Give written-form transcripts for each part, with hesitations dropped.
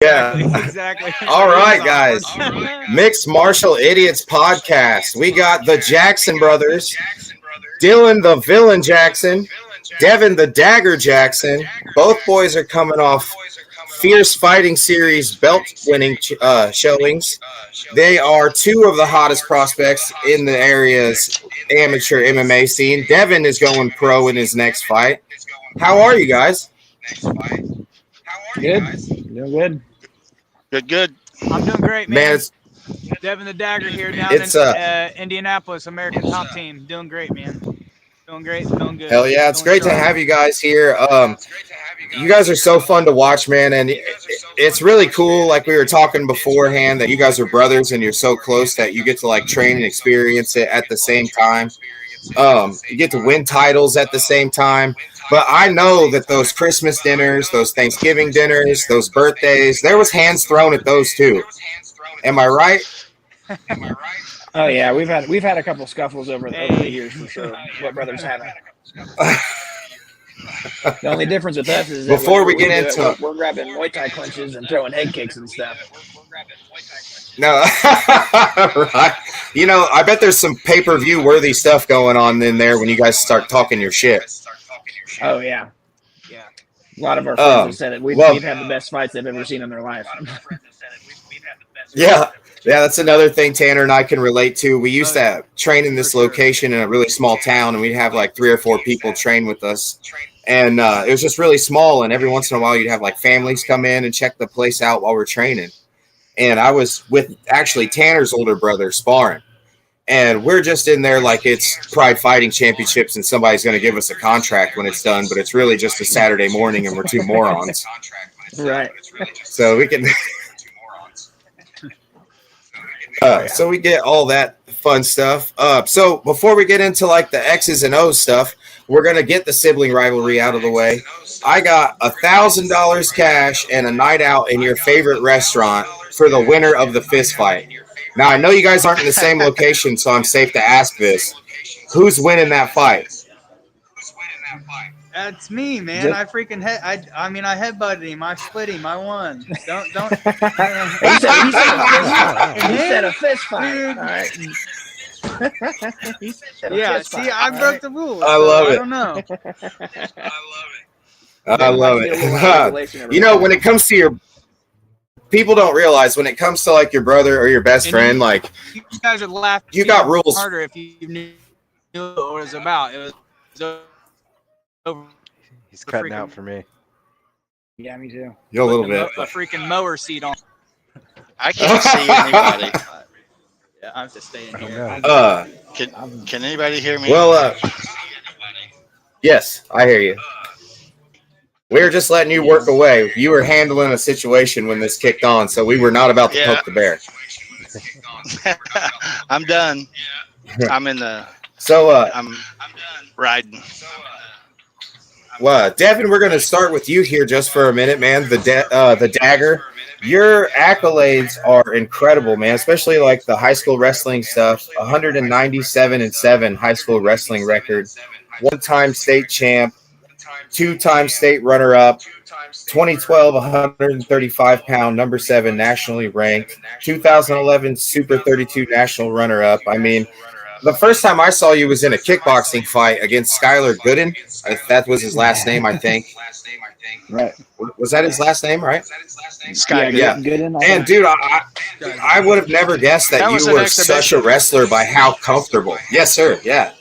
Yeah. Exactly. All right, guys. Mixed Martial Idiots podcast. We got the Jackson brothers, Dylan the Villain Jackson, Devin the Dagger Jackson. Both boys are coming off Fierce Fighting Series belt winning showings. They are two of the hottest prospects in the area's amateur MMA scene. Devin is going pro in his next fight. How are you guys? Good. Doing good. Good. I'm doing great, Man, man. it's Devin the Dagger here down It's, in Indianapolis, American Top Team. Doing great, man. Doing great, feeling good. hell yeah, it's Feeling great to sharp. have you guys here. You guys are so fun to watch, man, and it's really cool. Like we were talking beforehand, that you guys are brothers and you're so close that you get to like train and experience it at the same time. You get to win titles at the same time. But I know that those Christmas dinners, those Thanksgiving dinners, those birthdays, there was hands thrown at those too. Am I right? Oh yeah, we've had a couple scuffles over the years for sure. What brothers haven't? The only difference with us is that Before we get into we're grabbing Muay Thai clinches and throwing head kicks and stuff. No, right. You know, I bet there's some pay-per-view worthy stuff going on in there when you guys start talking your shit. Oh yeah. A lot of our friends have said it. We've had the best fights they've ever seen in their life. Yeah, that's another thing Tanner and I can relate to. We used to train in this location in a really small town, and we'd have like 3 or 4 people train with us. And it was just really small, and every once in a while you'd have like families come in and check the place out while we're training. And I was with actually Tanner's older brother sparring. And we're just in there like it's Pride Fighting Championships and somebody's going to give us a contract when it's done, but it's really just a Saturday morning and we're 2 morons. Right. So we can... so we get all that fun stuff. So before we get into like the X's and O's stuff, we're going to get the sibling rivalry out of the way. I got $1,000 cash and a night out in your favorite restaurant for the winner of the fist fight. Now, I know you guys aren't in the same location, so I'm safe to ask this. Who's winning that fight? That's me, man. I freaking I headbutted him. I split him. I won. Don't. He said a fist fight. Dude. All right. Yeah. See, I broke the rules. I love it. I don't know. I love it. You know, when it comes to your... People don't realize when it comes to like your brother or your best friend, like you guys would laugh. You got rules harder if you knew what it was about. It was over. He's cutting out for me. Yeah, me too. You a little bit. A freaking mower seat on. I can't see anybody. Yeah, I have to stay in here. Can anybody hear me? Well, yes, I hear you. We were just letting you work away. You were handling a situation when this kicked on, so we were not about to poke the bear. I'm done. I'm in the. So I'm done riding. Well, Devin, we're going to start with you here just for a minute, man. The Dagger. Your accolades are incredible, man. Especially like the high school wrestling stuff. 197-7 high school wrestling record. 1-time state champ. 2-time state runner-up, 2012 135-pound number 7 nationally ranked, 2011 Super 32 national runner-up. I mean, the first time I saw you was in a kickboxing fight against Skylar Gooden. That was his last name, I think. Right. Was that his last name, right? Skylar. Yeah. Gooden. And dude, I would have never guessed that you were such a wrestler by how comfortable. Yes, sir. Yeah.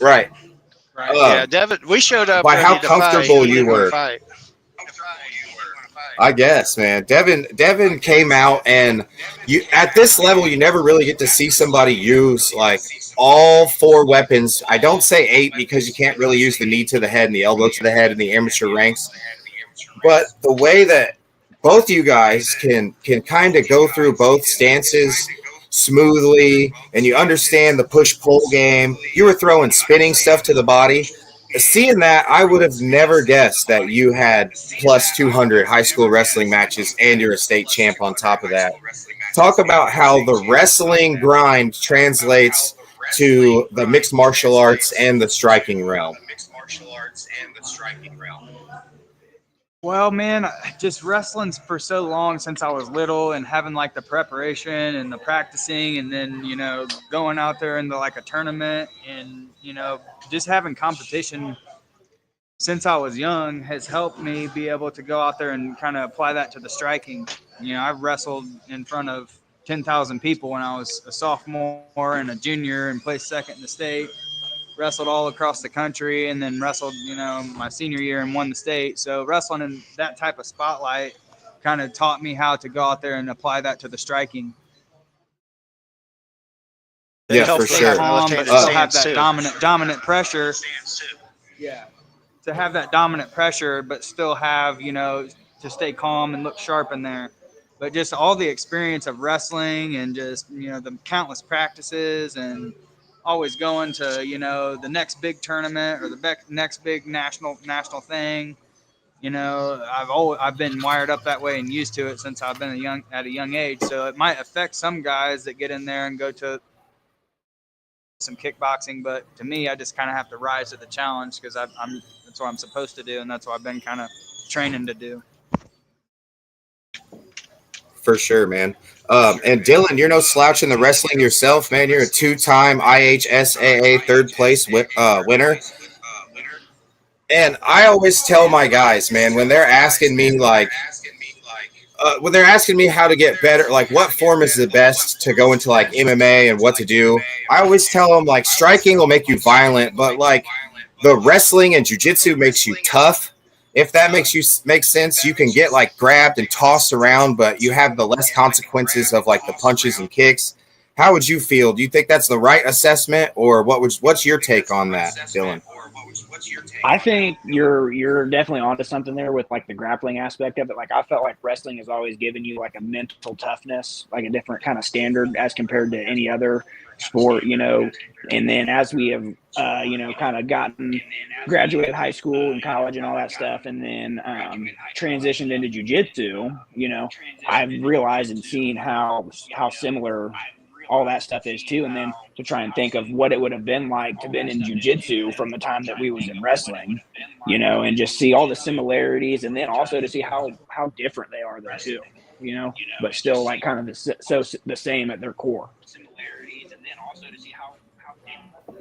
Right. Yeah, Devin, we showed up by how ready to fight. comfortable you were. Fight. I guess, man. Devin came out, and you at this level, you never really get to see somebody use like all 4 weapons. I don't say 8 because you can't really use the knee to the head and the elbow to the head in the amateur ranks. But the way that both you guys can kind of go through both stances smoothly, and you understand the push-pull game. You were throwing spinning stuff to the body. Seeing that, I would have never guessed that you had plus 200 high school wrestling matches and you're a state champ on top of that. Talk about how the wrestling grind translates to the mixed martial arts and the striking realm. Well, man, just wrestling for so long since I was little and having like the preparation and the practicing and then, going out there into like a tournament and, just having competition since I was young has helped me be able to go out there and kind of apply that to the striking. I've wrestled in front of 10,000 people when I was a sophomore and a junior and placed second in the state. Wrestled all across the country and then wrestled, my senior year and won the state. So wrestling in that type of spotlight kind of taught me how to go out there and apply that to the striking. Yeah, for sure. Calm, but still have that dominant pressure. Yeah. To have that dominant pressure, but still have, to stay calm and look sharp in there. But just all the experience of wrestling and just, the countless practices and always going to, the next big tournament or the next big national thing. I've been wired up that way and used to it since I've been at a young age. So it might affect some guys that get in there and go to some kickboxing, but to me, I just kind of have to rise to the challenge because that's what I'm supposed to do, and that's what I've been kind of training to do. For sure, man. And Dylan, you're no slouch in the wrestling yourself, man. You're a 2-time IHSAA third place winner. And I always tell my guys, man, when they're asking me how to get better, like what form is the best to go into like MMA and what to do, I always tell them like striking will make you violent, but like the wrestling and jiu-jitsu makes you tough. If that makes sense, you can get like grabbed and tossed around, but you have the less consequences of like the punches and kicks. How would you feel? Do you think that's the right assessment, or what's your take on that, Dylan? I think you're definitely onto something there with like the grappling aspect of it. Like I felt like wrestling has always given you like a mental toughness, like a different kind of standard as compared to any other sport, and then as we have, kind of graduated high school and college and all that stuff, and then transitioned into jiu-jitsu, I've realized and seen how similar all that stuff is too. And then to try and think of what it would have been like to been in jiu-jitsu from the time that we was in wrestling, and just see all the similarities, and then also to see how different they are there too, but still like kind of the same at their core.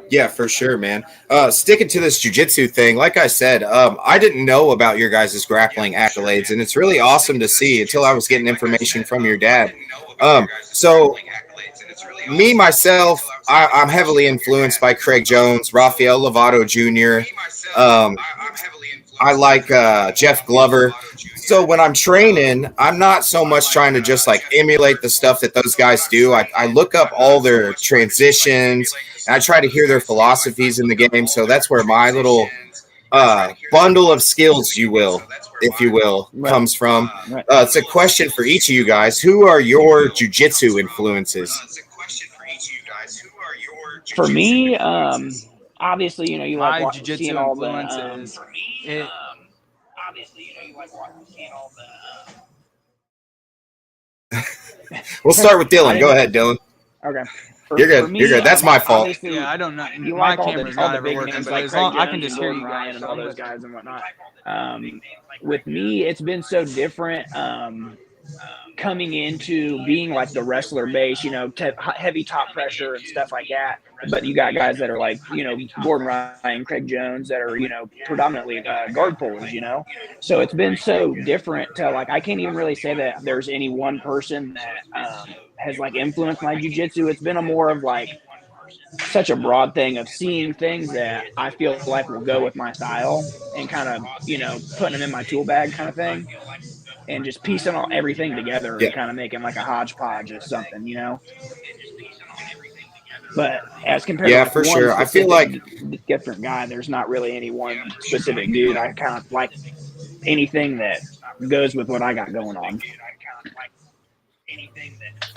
Yeah, for sure, man. Sticking to this jiu-jitsu thing, like I said, I didn't know about your guys' grappling accolades, and it's really awesome to see until I was getting information from your dad. So me, myself, I'm heavily influenced by Craig Jones, Rafael Lovato Jr. I like Jeff Glover. So when I'm training, I'm not so much trying to just like emulate the stuff that those guys do. I look up all their transitions, and I try to hear their philosophies in the game. So that's where my little bundle of skills, if you will, comes from. It's a question for each of you guys. Who are your jiu-jitsu influences? For me, obviously, you like jiu-jitsu all influences. We'll start with Dylan. Go ahead, Dylan. Okay. You're good. You're good. That's my fault. Yeah, I don't know. You My like camera's all not the ever big working, names but like as Craig long I Jones can just and hear Gordon you Ryan guys. and all those guys and whatnot. With me, it's been so different. Coming into being like the wrestler base, heavy top pressure and stuff like that. But you got guys that are like, Gordon Ryan, Craig Jones that are, predominantly guard pullers, So it's been so different to like, I can't even really say that there's any one person that has like influenced my jiu-jitsu. It's been a more of like such a broad thing of seeing things that I feel like will go with my style and kind of, putting them in my tool bag kind of thing. And just piecing everything together and kind of making like a hodgepodge of something, But as compared to for sure, I feel like different guy, there's not really any one specific dude. I kind of like anything that goes with what I got going on.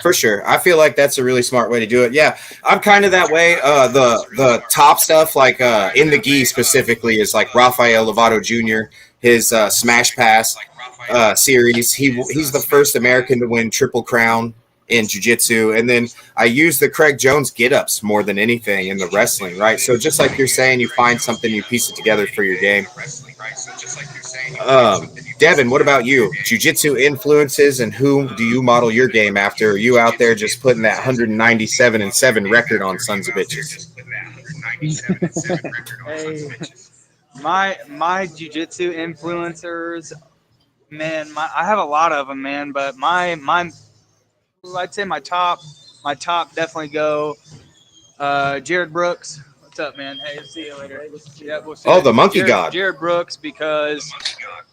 For sure. I feel like that's a really smart way to do it. Yeah, I'm kind of that way. The top stuff, like in the gi specifically, is like Rafael Lovato Jr., his Smash Pass series. He's the first American to win Triple Crown in jiu-jitsu. And then I use the Craig Jones get-ups more than anything in the wrestling, right? So just like you're saying, you find something, you piece it together for your game. Devin, what about you? Jiu-jitsu influences, and who do you model your game after? Are you out there just putting that 197-7 record on sons of bitches? Hey, my jiu-jitsu influencers, man, I have a lot of them, man. But I'd say my top definitely go Jared Brooks. What's up, man? Hey, see you later. Yeah, we'll see Oh, you. the Monkey God. Jared Brooks, because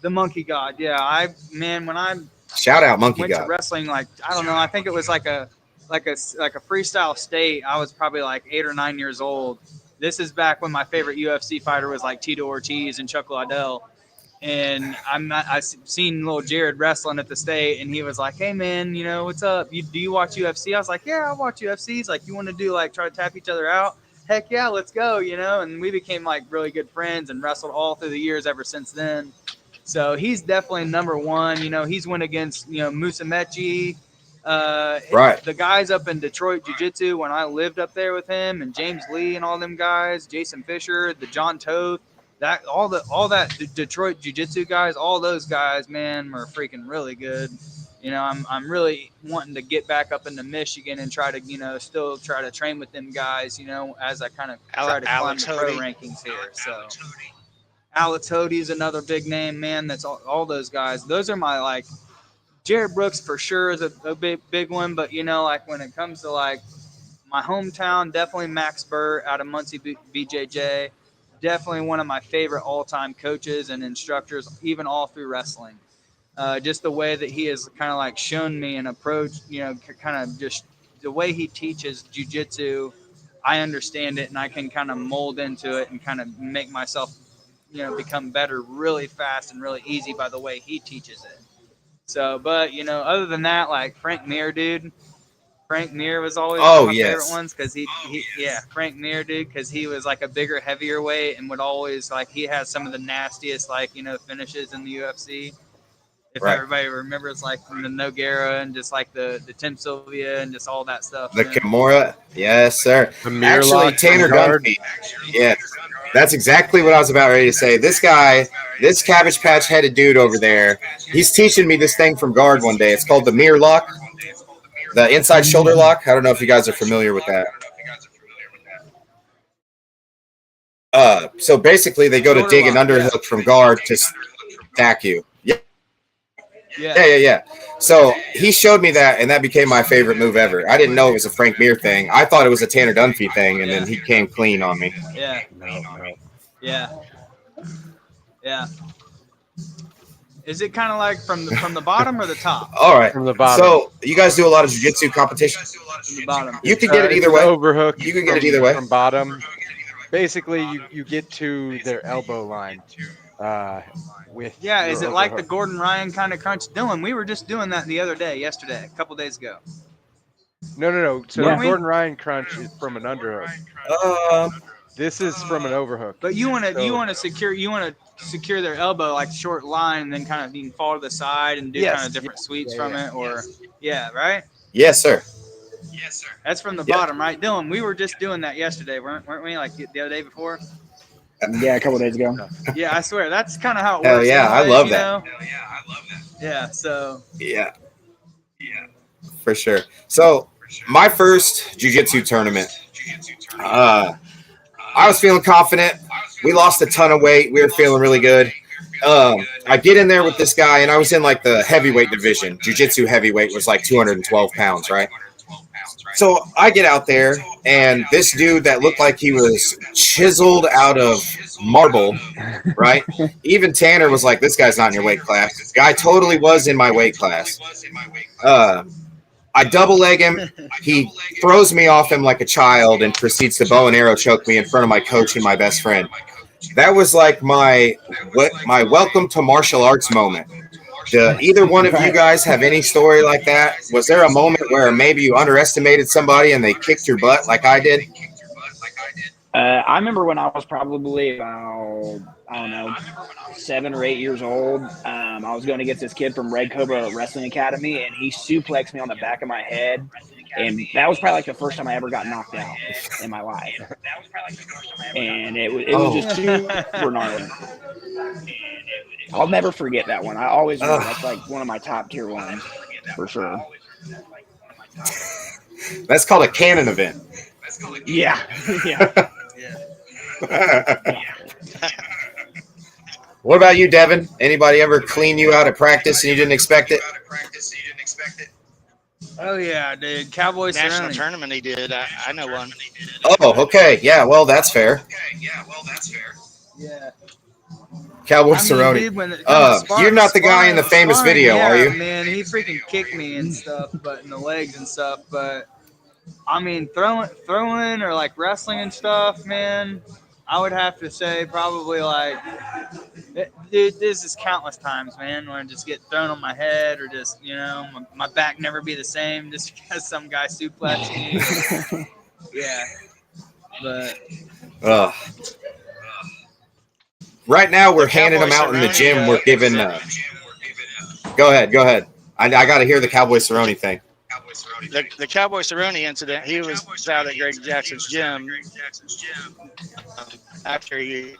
the Monkey God. Yeah, when I Shout out Monkey went to God. wrestling, like, I don't know, I think it was like a freestyle state. I was probably like 8 or 9 years old. This is back when my favorite UFC fighter was like Tito Ortiz and Chuck Liddell. And I seen little Jared wrestling at the state, and he was like, "Hey man, what's up? Do you watch UFC?" I was like, "Yeah, I watch UFC." He's like, "You want to do like try to tap each other out?" Heck yeah, let's go, And we became like really good friends and wrestled all through the years ever since then. So he's definitely number one. He's went against Musa Mechi, Right. the guys up in Detroit Jiu-Jitsu when I lived up there with him, and James Lee and all them guys, Jason Fisher, the John Toth. All that Detroit Jiu-Jitsu guys, all those guys, man, are freaking really good. I'm really wanting to get back up into Michigan and try to, still try to train with them guys, as I kind of try to climb the pro rankings here. So Alatoti is another big name, man. That's all those guys. Those are my, like, Jared Brooks for sure is a big one, but like when it comes to like my hometown, definitely Max Burt out of Muncie BJJ. Definitely one of my favorite all-time coaches and instructors, even all through wrestling. Just the way that he has kind of like shown me an approach, kind of just the way he teaches jiu-jitsu, I understand it and I can kind of mold into it and kind of make myself, become better really fast and really easy by the way he teaches it. So, but, other than that, like Frank Mir, dude. Frank Mir was always one of my favorite ones because Frank Mir, dude, because he was like a bigger, heavier weight and would always like he has some of the nastiest finishes in the UFC. If everybody remembers, like from the Nogueira and just like the Tim Sylvia and just all that stuff. The Kimura, yes, sir. Actually, Tanner Gunphy. Yes, that's exactly what I was about ready to say. This guy, this Cabbage Patch headed dude over there, he's teaching me this thing from guard one day. It's called the Mir lock. The inside shoulder lock. I don't know if you guys are familiar with that. So basically, they go to dig an underhook from guard to stack you. Yeah. So he showed me that, and that became my favorite move ever. I didn't know it was a Frank Mir thing. I thought it was a Tanner Dunphy thing, and then he came clean on me. Yeah. Is it kind of like from the bottom or the top? All right. From the bottom. So you guys do a lot of jiu-jitsu competition? From the bottom. You can get it either way. Overhook. You can get it either way. From bottom. Basically, you get to their elbow line. With is it like the Gordon Ryan kind of crunch? Dylan, we were just doing that yesterday, a couple days ago. No. So Gordon Ryan crunch is from an underhook. This is from an overhook. But you want to secure their elbow like short line, and then kind of you can fall to the side and do kind of different sweeps from it, or right? Yes, sir. That's from the bottom, right, Dylan? We were just doing that yesterday, weren't we? Like the other day before. Yeah, a couple days ago. Yeah, I swear that's kind of how it Hell works. Yeah, I love that. Yeah, so. Yeah, for sure. So my first jiu-jitsu tournament, I was feeling confident. We lost a ton of weight. We were feeling really good. I get in there with this guy, and I was in like the heavyweight division. Jiu-jitsu heavyweight was like 212 pounds, right? So I get out there, and this dude that looked like he was chiseled out of marble, right? Even Tanner was like, this guy's not in your weight class. This guy totally was in my weight class. I double leg him. He throws me off him like a child and proceeds to bow and arrow choke me in front of my coach and my best friend. That was like my welcome to martial arts moment. Do either one of you guys have any story like that? Was there a moment where maybe you underestimated somebody and they kicked your butt like I did? I remember when I was probably about, 7 or 8 years old. I was going against this kid from Red Cobra Wrestling Academy, and he suplexed me on the back of my head. And that was probably like the first time I ever got knocked out in my life. And it was just super gnarly. I'll never forget that one. I always remember that's like one of my top tier ones for sure. That's called a canon event. Yeah. Yeah. What about you, Devin? Anybody ever clean you out at practice and you didn't expect it? Oh yeah, dude. Cowboy National Cerrone. tournament he did. I know one. Oh, okay. Yeah, well, that's fair. Yeah. Cowboy I mean, Cerrone. dude, when it comes to You're not the guy in the famous sparring, video, yeah, are you? Man, he freaking kicked me and stuff, but in the legs and stuff. But I mean, throwing or like wrestling and stuff, man. I would have to say probably like, dude, this is countless times, man, when I just get thrown on my head or just, my back never be the same just because some guy suplexed me. Yeah. But. Right now, we're handing them out in the gym. We're giving. Go ahead. I got to hear the Cowboy Cerrone thing. The Cowboy Cerrone incident. He was out at Greg Jackson's gym after he.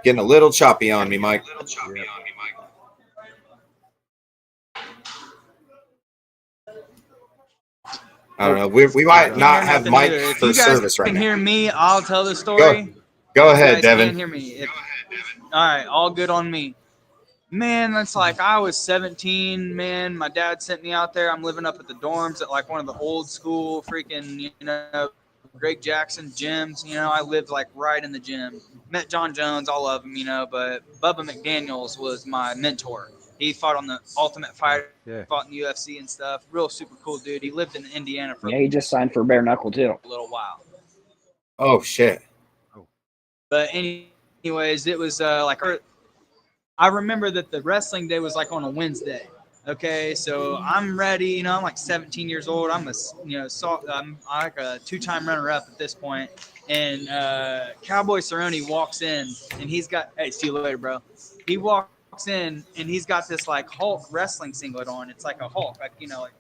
Getting a little choppy on me, Mike. I don't know. We might not have Mike for service right now. If you guys can hear me, I'll tell the story. Go ahead, Devin. Can't hear me. All right, all good on me. Man, that's like I was 17, man. My dad sent me out there. I'm living up at the dorms at like one of the old school freaking, Greg Jackson gyms. I lived like right in the gym. Met John Jones, all of them, but Bubba McDaniels was my mentor. He fought on the Ultimate Fighter, fought in the UFC and stuff. Real super cool dude. He lived in Indiana for he just signed for Bare Knuckle too. A little while. Oh shit. But anyways, it was I remember that the wrestling day was like on a Wednesday. Okay, so I'm ready. I'm like 17 years old. I'm I'm like a 2-time runner-up at this point. And Cowboy Cerrone walks in, and he's got. Hey, see you later, bro. He walks in, and he's got this like Hulk wrestling singlet on. It's like a Hulk, like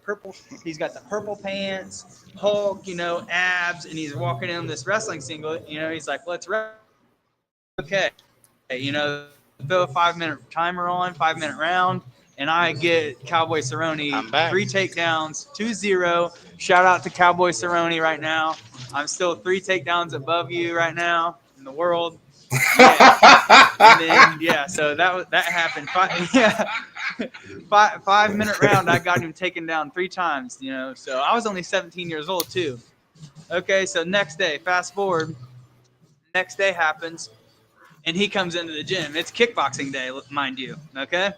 purple. He's got the purple pants, Hulk, abs, and he's walking in this wrestling singlet. He's like, let's wrestle. Okay, throw a 5-minute timer on, 5-minute round, and I get Cowboy Cerrone 3 takedowns, 2-0. Shout out to Cowboy Cerrone right now. I'm still 3 takedowns above you right now in the world. And then so that happened. 5-minute round, I got him taken down 3 times. So I was only 17 years old too. Okay, so next day, fast forward. Next day happens. And he comes into the gym. It's kickboxing day, mind you. Okay?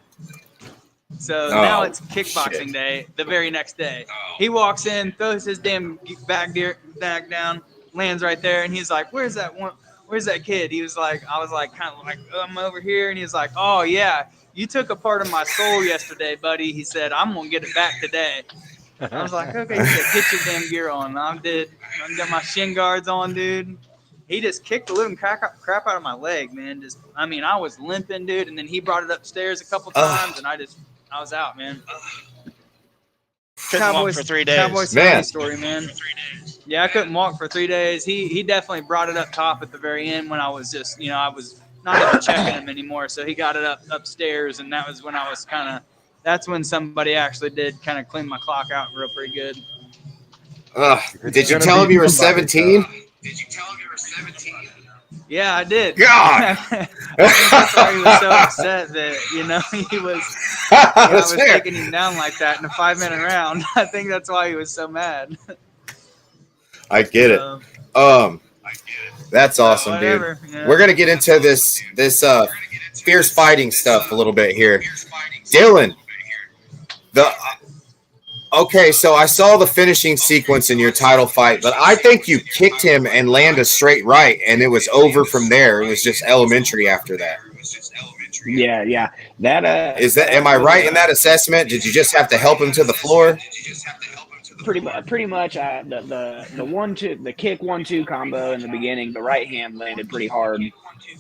So now it's kickboxing day the very next day. He walks in, throws his damn bag down, lands right there, and he's like, where's that kid? He was like, I was like, kind of like, I'm over here. And he's like, oh, yeah, you took a part of my soul yesterday, buddy. He said, I'm going to get it back today. I was like, okay. He said, get your damn gear on. I got my shin guards on, dude. He just kicked the living crap out of my leg, man. I was limping, dude. And then he brought it upstairs a couple times, and I was out, man. Couldn't walk for 3 days. Cowboy Cerrone story, man. Yeah, I couldn't walk for 3 days. He definitely brought it up top at the very end when I was just, I was not even checking him anymore. So he got it upstairs, and that was when I was that's when somebody actually did kind of clean my clock out real pretty good. Did you tell him you were 17? Yeah, I did. God! That's why he was so upset that, I was taking him down like that in a 5-minute round. I think that's why he was so mad. I get it. That's awesome, dude. Yeah. We're going to get into this fierce fighting stuff a little bit here. Dylan, okay, so I saw the finishing sequence in your title fight, but I think you kicked him and landed a straight right, and it was over from there. It was just elementary after that. Yeah. That am I right in that assessment? Did you just have to help him to the floor? Pretty much. The 1-2, the kick 1-2 combo in the beginning, the right hand landed pretty hard,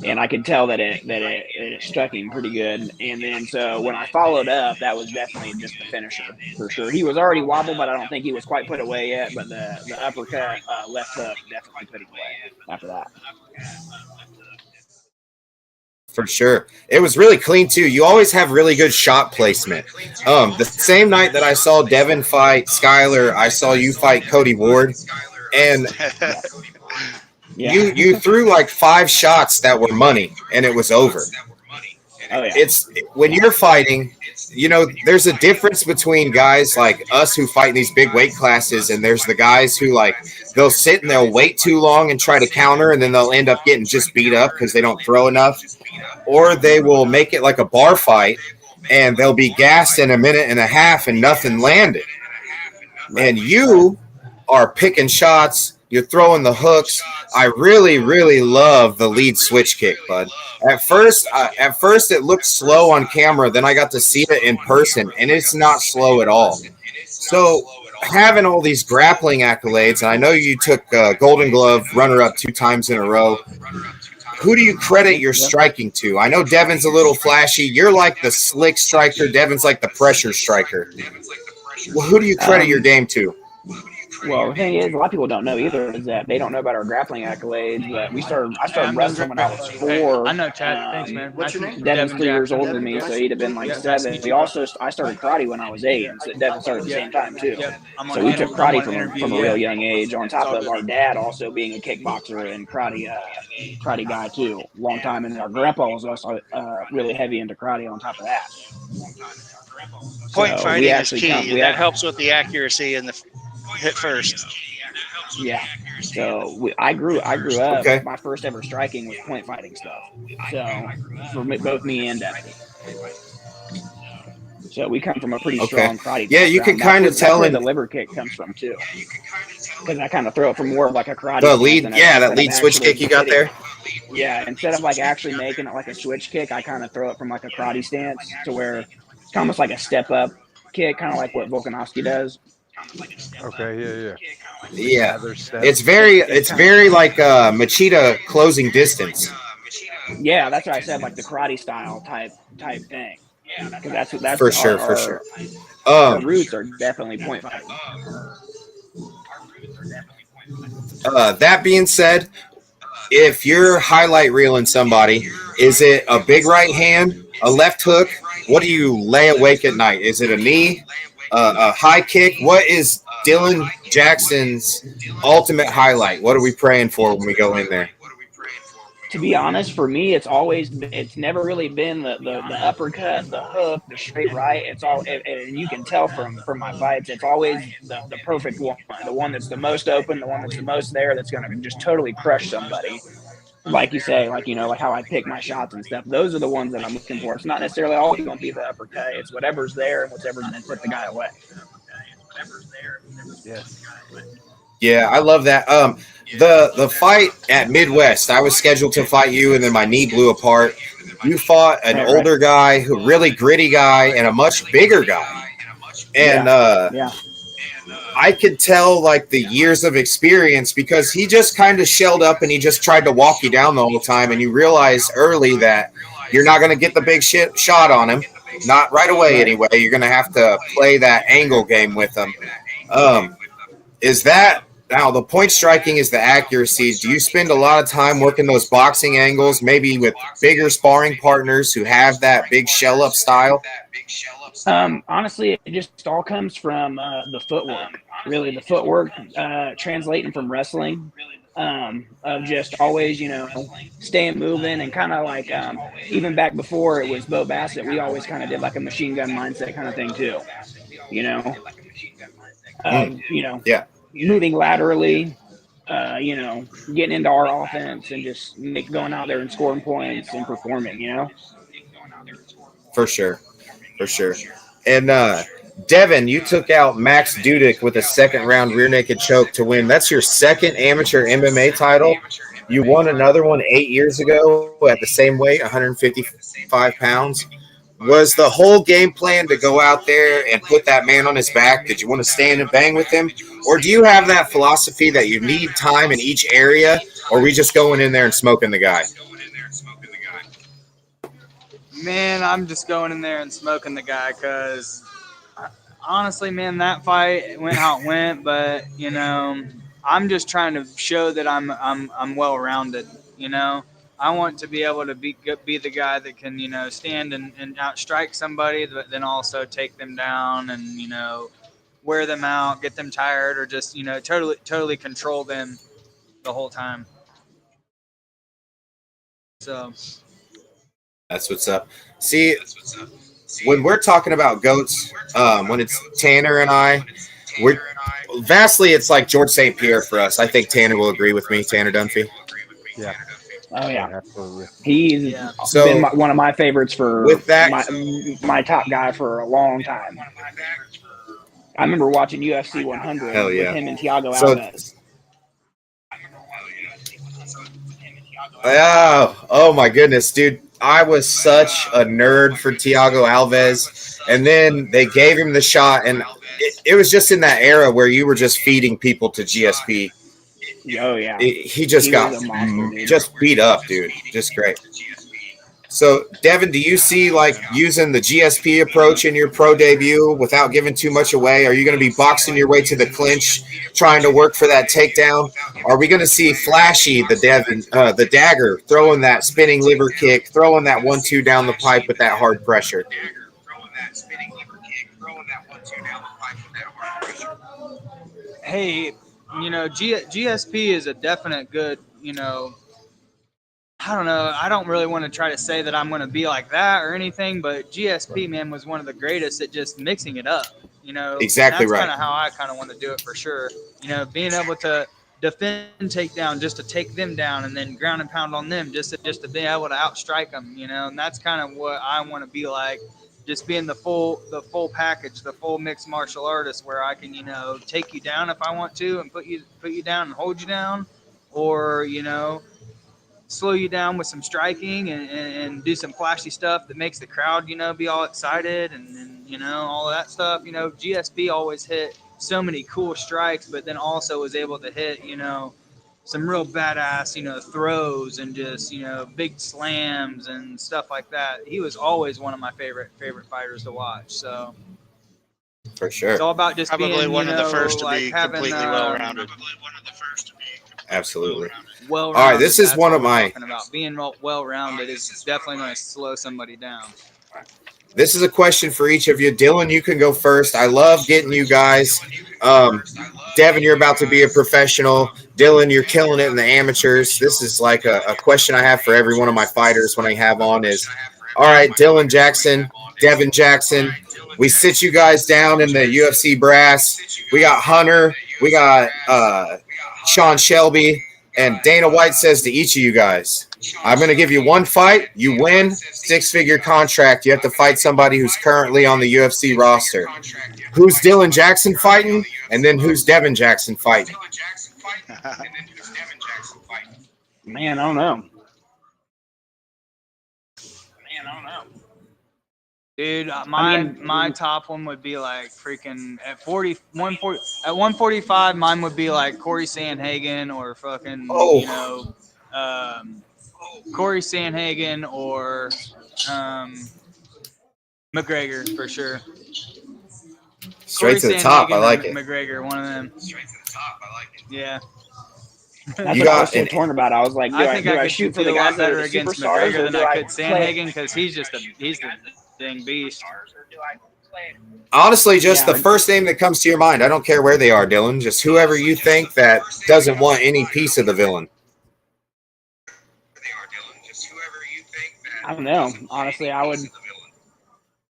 and I could tell that it struck him pretty good. And then so when I followed up, that was definitely just the finisher for sure. He was already wobbled, but I don't think he was quite put away yet. But the uppercut left hook definitely put him away after that. For sure. It was really clean too. You always have really good shot placement. The same night that I saw Devin fight Skyler, I saw you fight Cody Ward, and you threw like 5 shots that were money, and it was over. Oh, yeah. It's when you're fighting, you know, there's a difference between guys like us who fight in these big weight classes, and there's the guys who like they'll sit and they'll wait too long and try to counter, and then they'll end up getting just beat up because they don't throw enough. Or they will make it like a bar fight, and they'll be gassed in a minute and a half and nothing landed. And you are picking shots. You're throwing the hooks. I really, really love the lead switch kick, bud. At first it looked slow on camera. Then I got to see it in person, and it's not slow at all. So having all these grappling accolades, and I know you took Golden Glove runner-up 2 times in a row. Who do you credit your striking to? I know Devin's a little flashy. You're like the slick striker. Devin's like the pressure striker. Well, who do you credit your game to? Well, the thing is, a lot of people don't know either, is that they don't know about our grappling accolades. But I started wrestling when I was 4. I know, Chad. Thanks, man. What's your name? Devin's 3 years older than me, so he'd have been like 7. I started karate when I was 8, and so Devin started at the same time too. So we took karate from a real young age. On top of our dad also being a kickboxer and karate guy too, long time, and our grandpa was also really heavy into karate. On top of that, Point So fighting we is actually key. That helps with the accuracy and the hit first. Yeah. So I grew up. Okay. My first ever striking was point fighting stuff. So for both me and Devin. So we come from a pretty strong karate. Yeah, you can kind of tell where in the liver kick comes from too. Because I kind of throw it from more of like a karate. The lead, that lead switch kick you got there. Yeah, instead of like actually making it like a switch kick, I kind of throw it from like a karate stance to where it's almost like a step up kick, kind of like what Volkanovski does. Okay, Yeah. It's very like Machida closing distance. Yeah, that's what I said, like the karate style type thing. Yeah, because that's for sure. Our roots are definitely point fighting. That being said, if you're highlight reeling somebody, is it a big right hand, a left hook? What do you lay awake at night? Is it a knee, a high kick? What is Dylan Jackson's ultimate highlight? What are we praying for when we go in there? To be honest, for me, it's never really been the uppercut, the hook, the straight right. It's all, and you can tell from my fights, it's always the perfect one, the one that's the most open, the one that's the most there, that's going to just totally crush somebody. Like you say, like how I pick my shots and stuff. Those are the ones that I'm looking for. It's not necessarily always going to be the uppercut. It's whatever's there and whatever's going to put the guy away. Yes. Yeah, I love that. The fight at Midwest, I was scheduled to fight you, and then my knee blew apart. You fought an older guy, who really gritty guy, and a much bigger guy. And I could tell like the years of experience, because he just kind of shelled up and he just tried to walk you down the whole time, and you realize early that you're not going to get the big shot on him. Not right away anyway. You're going to have to play that angle game with him. Is that now the point striking is the accuracy? Do you spend a lot of time working those boxing angles, maybe with bigger sparring partners who have that big shell up style? Honestly, it just all comes from the footwork. Really, the footwork translating from wrestling, of just always, staying moving, and kind of like even back before it was Bo Bassett, we always kind of did like a machine gun mindset kind of thing too. Moving laterally, getting into our offense and just going out there and scoring points and performing, For sure. And Devin, you took out Max Dudek with a second-round rear naked choke to win. That's your second amateur MMA title. You won another one 8 years ago at the same weight, 155 pounds. was the whole game plan to go out there and put that man on his back? Did you want to stand and bang with him? Or do you have that philosophy that you need time in each area, or are we just going in there and smoking the guy? Man, I'm just going in there and smoking the guy because honestly, man, that fight went how it went. But you know, I'm just trying to show that I'm well rounded. You know, I want to be able to be the guy that can, you know, stand and outstrike somebody, but then also take them down and, you know, wear them out, get them tired, or just, you know, totally control them the whole time. So that's what's up. See, when we're talking about goats, when it's Tanner and I, we're vastly, it's like George St. Pierre for us. I think Tanner will agree with me, Tanner Dunphy. Yeah. Oh yeah, absolutely. He's been one of my favorites for my top guy for a long time. I remember watching UFC 100 with him and Thiago Alves. Oh my goodness, dude. I was such a nerd for Thiago Alves, and then they gave him the shot, and it was just in that era where you were just feeding people to GSP. Oh yeah, he got just beat up, dude. Just great. So, Devin, do you see like using the GSP approach in your pro debut without giving too much away? Are you going to be boxing your way to the clinch, trying to work for that takedown? Are we going to see Flashy, the dagger, throwing that spinning liver kick, throwing that 1-2 down the pipe with that hard pressure? Hey, you know, GSP is a definite good, you know, I don't know. I don't really want to try to say that I'm going to be like that or anything, but GSP, man, was one of the greatest at just mixing it up. You know, exactly right. That's kind of how I kind of want to do it for sure. You know, being able to defend takedown just to take them down and then ground and pound on them just to be able to outstrike them. You know, and that's kind of what I want to be like. Just being the full package, the full mixed martial artist, where I can, you know, take you down if I want to and put you down and hold you down, or, you know, slow you down with some striking and do some flashy stuff that makes the crowd, you know, be all excited and you know, all of that stuff. You know, GSP always hit so many cool strikes, but then also was able to hit, you know, some real badass, you know, throws and just, you know, big slams and stuff like that. He was always one of my favorite fighters to watch. So for sure, it's all about just probably being, one you of know, the first to like be having, completely well-rounded. Absolutely. All right, this is one of my. About being well-rounded is definitely going to slow somebody down. This is a question for each of you. Dylan, you can go first. I love getting you guys. Devin, you're about to be a professional. Dylan, you're killing it in the amateurs. This is like a question I have for every one of my fighters when I have on is, all right, Dylan Jackson, Devin Jackson, we sit you guys down in the UFC brass. We got Hunter. We got Sean Shelby. And Dana White says to each of you guys, I'm going to give you one fight. You win, 6-figure contract. You have to fight somebody who's currently on the UFC roster. Who's Dylan Jackson fighting? And then who's Devin Jackson fighting? Man, I don't know. Dude, my top one would be like freaking at 145. Mine would be like Corey Sandhagen or fucking you know, Corey Sandhagen or McGregor for sure. Straight to the top. I like it. McGregor, one of them. Straight to the top. I like it. Yeah. That's what I was so torn about. I was like, do I could shoot for the guys that are against McGregor than I could Sandhagen because he's the dang beast. Honestly, just the first name that comes to your mind. I don't care where they are, Dylan. Just whoever you think that doesn't want any piece of the villain. I don't know. Honestly, I'd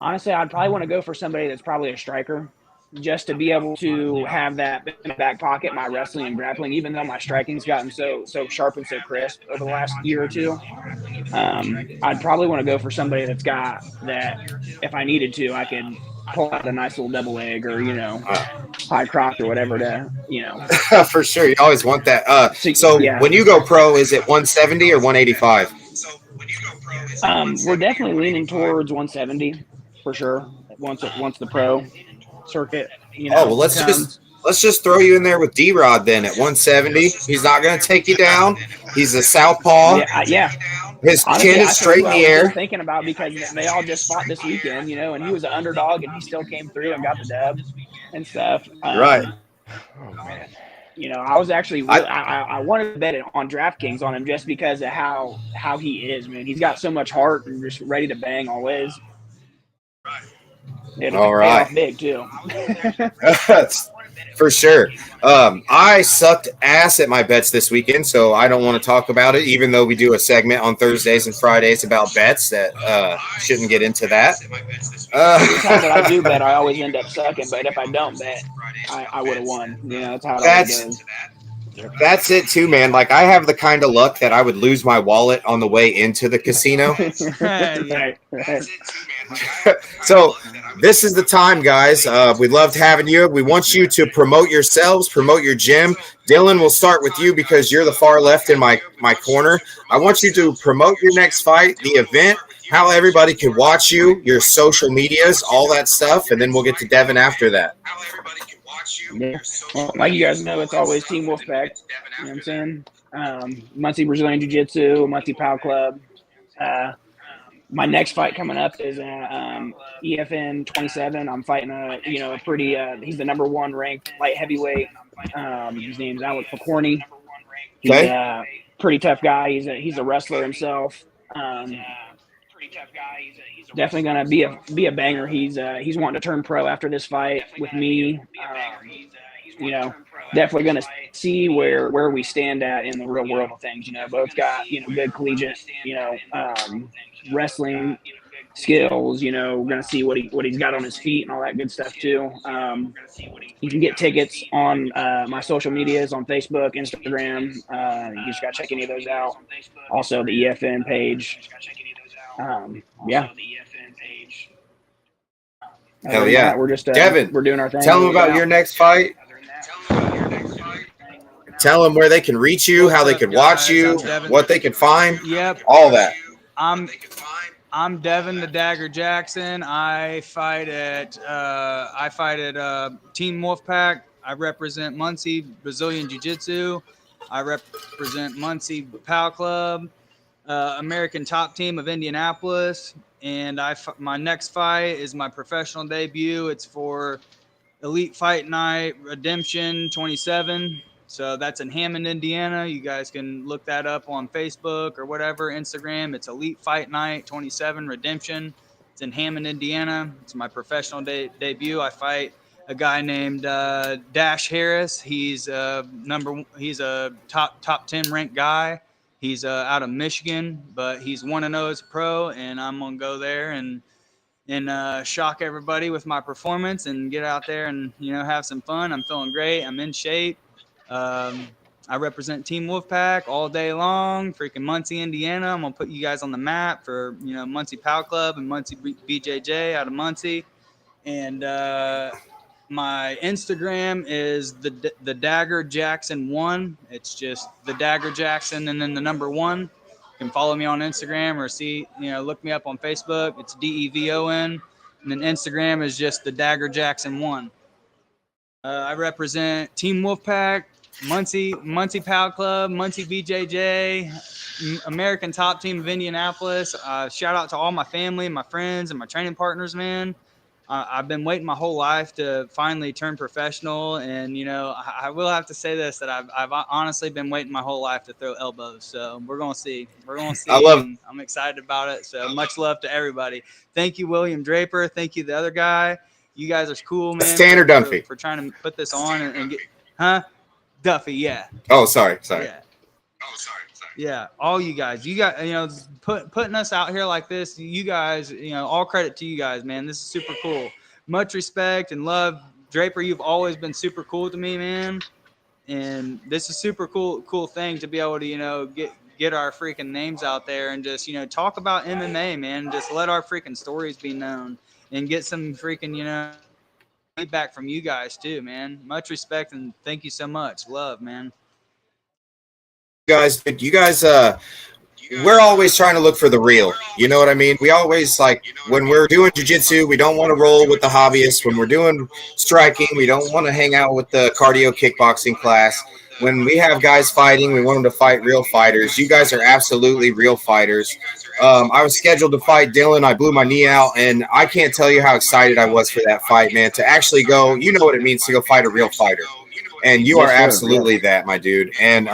probably want to go for somebody that's probably a striker, just to be able to have that in the back pocket, my wrestling and grappling, even though my striking's gotten so sharp and so crisp over the last year or two. I'd probably want to go for somebody that's got that, if I needed to, I could pull out a nice little double leg or, you know, high croc or whatever to, you know. For sure. You always want that. So when you go pro, is it 170 or 185? We're definitely leaning towards 170 for sure. Once the pro circuit, well, let's just throw you in there with D-Rod then at 170. He's not going to take you down. He's a southpaw. Yeah. His Honestly, chin is straight in the air. I was thinking about because they all just fought this weekend, and he was an underdog and he still came through and got the dub and stuff. Right. Oh man. I was actually I wanted to bet it on DraftKings on him just because of how he is, man. He's got so much heart and just ready to bang always. All right. Big too. For sure. I sucked ass at my bets this weekend, so I don't want to talk about it, even though we do a segment on Thursdays and Fridays about bets that shouldn't get into that. Every time that I do bet, I always end up sucking, but if I don't bet, I would have won. That's how it always goes. That's it too, man. Like, I have the kind of luck that I would lose my wallet on the way into the casino. Right. So this is the time, guys. We loved having you. We want you to promote yourselves, promote your gym. Dylan, we'll start with you because you're the far left in my corner. I want you to promote your next fight, the event, how everybody can watch you, your social medias, all that stuff, and then we'll get to Devin after that. Yeah. Well, like you guys know, it's always Team Wolfpack. You know what I'm saying? Muncie Brazilian Jiu-Jitsu, Muncie Pow Club. My next fight coming up is EFN 27. I'm fighting a pretty he's the number 1 ranked light heavyweight. His name's Alex Pokorny. He's a pretty tough guy. He's a wrestler himself. Definitely gonna be a banger. He's wanting to turn pro after this fight with me. Definitely gonna see where we stand at in the real world of things. Both got good collegiate wrestling skills. We're gonna see what he's got on his feet and all that good stuff too. You can get tickets on my social medias on Facebook, Instagram. You just gotta check any of those out. Also the EFN page. Hell yeah. We're just Devin, we're doing our thing. Tell them about your next fight. Tell them where they can reach you, how they can watch you, what they can find. Yep. All that. I'm Devin the Dagger Jackson. I fight at Team Wolfpack. I represent Muncie Brazilian Jiu-Jitsu. I represent Muncie Pow Club, American Top Team of Indianapolis. And my next fight is my professional debut. It's for Elite Fight Night Redemption 27. So that's in Hammond, Indiana. You guys can look that up on Facebook or whatever, Instagram. It's Elite Fight Night 27 Redemption. It's in Hammond, Indiana. It's my professional debut. I fight a guy named Dash Harris. He's a top 10 ranked guy. He's out of Michigan, but he's 1-0 as a pro, and I'm gonna go there and shock everybody with my performance and get out there and have some fun. I'm feeling great. I'm in shape. I represent Team Wolfpack all day long. Freaking Muncie, Indiana. I'm gonna put you guys on the map for Muncie Pow Club and Muncie BJJ out of Muncie. And my Instagram is the Dagger Jackson 1. It's just the Dagger Jackson and then the number 1. You can follow me on Instagram or look me up on Facebook. It's DEVON. And then Instagram is just the Dagger Jackson 1. I represent Team Wolfpack, Muncie Pow Club, Muncie BJJ, American Top Team of Indianapolis. Shout out to all my family, my friends, and my training partners, man. I've been waiting my whole life to finally turn professional, and I will have to say this, that I've honestly been waiting my whole life to throw elbows. So we're gonna see. I'm excited about it. So much love to everybody. Thank you, William Draper. Thank you, the other guy. You guys are cool, man. Tanner Dunphy for trying to put this on and get, Duffy, yeah. Oh, sorry. Yeah. Yeah, all you guys. You got putting us out here like this. You guys, all credit to you guys, man. This is super cool. Much respect and love, Draper. You've always been super cool to me, man. And this is super cool thing to be able to get our freaking names out there and just talk about MMA, man. Just let our freaking stories be known and get some freaking feedback from you guys too, man. Much respect and thank you so much. Love, man. You guys we're always trying to look for the real. You know what I mean? We always like when we're doing jiu-jitsu, we don't want to roll with the hobbyists. When we're doing striking, we don't want to hang out with the cardio kickboxing class. When we have guys fighting, we want them to fight real fighters. You guys are absolutely real fighters. I was scheduled to fight Dylan. I blew my knee out, and I can't tell you how excited I was for that fight, man. To actually go, you know what it means to go fight a real fighter. And you are absolutely that, my dude. And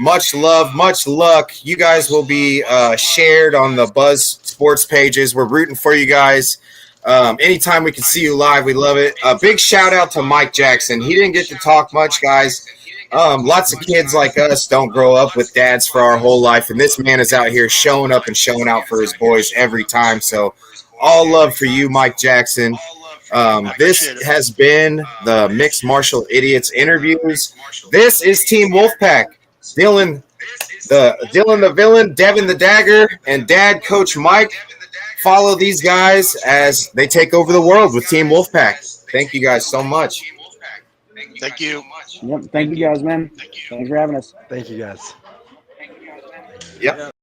much love, much luck. You guys will be shared on the Buzz Sports pages. We're rooting for you guys. Anytime we can see you live, we love it. A big shout out to Mike Jackson. He didn't get to talk much, guys. Lots of kids like us don't grow up with dads for our whole life, and this man is out here showing up and showing out for his boys every time. So all love for you, Mike Jackson. This has been the Mixed Martial Idiots interviews. This is Team Wolfpack. Dylan the villain, Devin the dagger, and Dad Coach Mike. Follow these guys as they take over the world with Team Wolfpack. Thank you guys so much. Thank you. Yep. Thank you guys, man. Thanks for having us. Thank you guys. Yep.